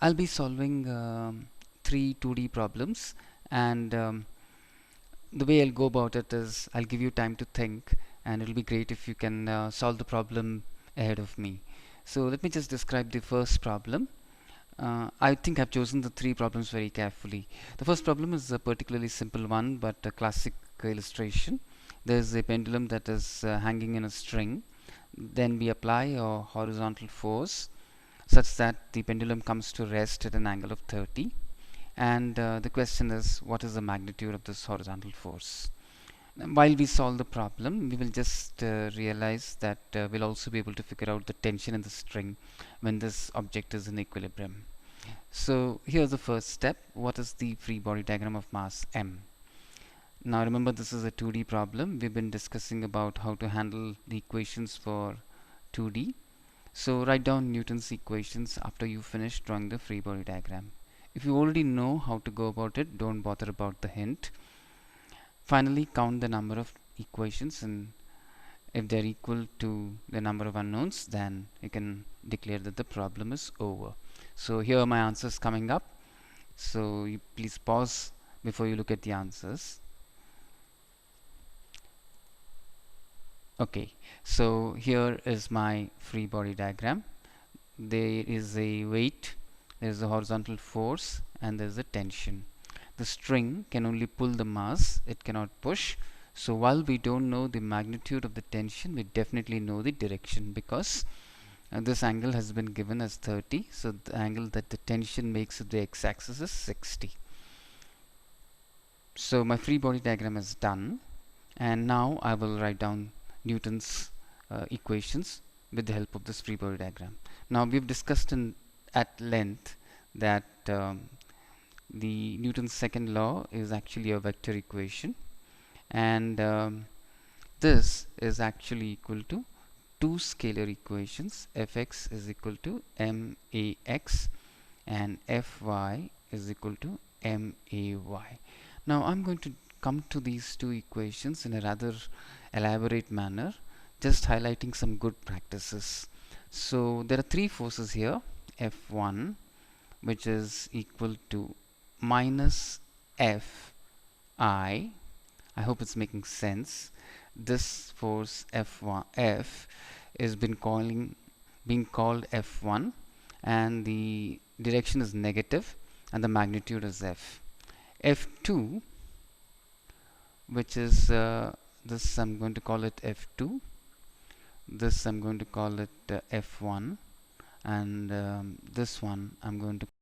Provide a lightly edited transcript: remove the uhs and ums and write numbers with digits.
I'll be solving three 2D problems, and the way I'll go about it is I'll give you time to think, and it'll be great if you can solve the problem ahead of me. So let me just describe the first problem. I think I've chosen the three problems very carefully. The first problem is a particularly simple one, but a classic illustration. There's a pendulum that is hanging in a string. Then we apply a horizontal force such that the pendulum comes to rest at an angle of 30. And the question is, what is the magnitude of this horizontal force? While we solve the problem, we will just realize that we'll also be able to figure out the tension in the string when this object is in equilibrium. So here's the first step. What is the free body diagram of mass m? Now remember, this is a 2D problem. We've been discussing about how to handle the equations for 2D. So write down Newton's equations after you finish drawing the free body diagram. If you already know how to go about it, don't bother about the hint. Finally, count the number of equations, and if they're equal to the number of unknowns, then you can declare that the problem is over. So here are my answers coming up. So you please pause before you look at the answers. Okay, so here is my free body diagram. There is a weight, there is a horizontal force, and there is a tension. The string can only pull the mass, it cannot push. So while we don't know the magnitude of the tension, we definitely know the direction, because this angle has been given as 30. So the angle that the tension makes with the x-axis is 60. So my free body diagram is done, and now I will write down Newton's equations with the help of this free body diagram. Now we've discussed at length that the Newton's second law is actually a vector equation, and this is actually equal to two scalar equations. Fx is equal to max and Fy is equal to may. Now I'm going to come to these two equations in a rather elaborate manner, just highlighting some good practices. So there are three forces here. F1, which is equal to minus Fi. I hope it's making sense. This force F is being called F1, and the direction is negative, and the magnitude is F. F2, which is this, I'm going to call it F2. This I'm going to call it F1, and this one I'm going to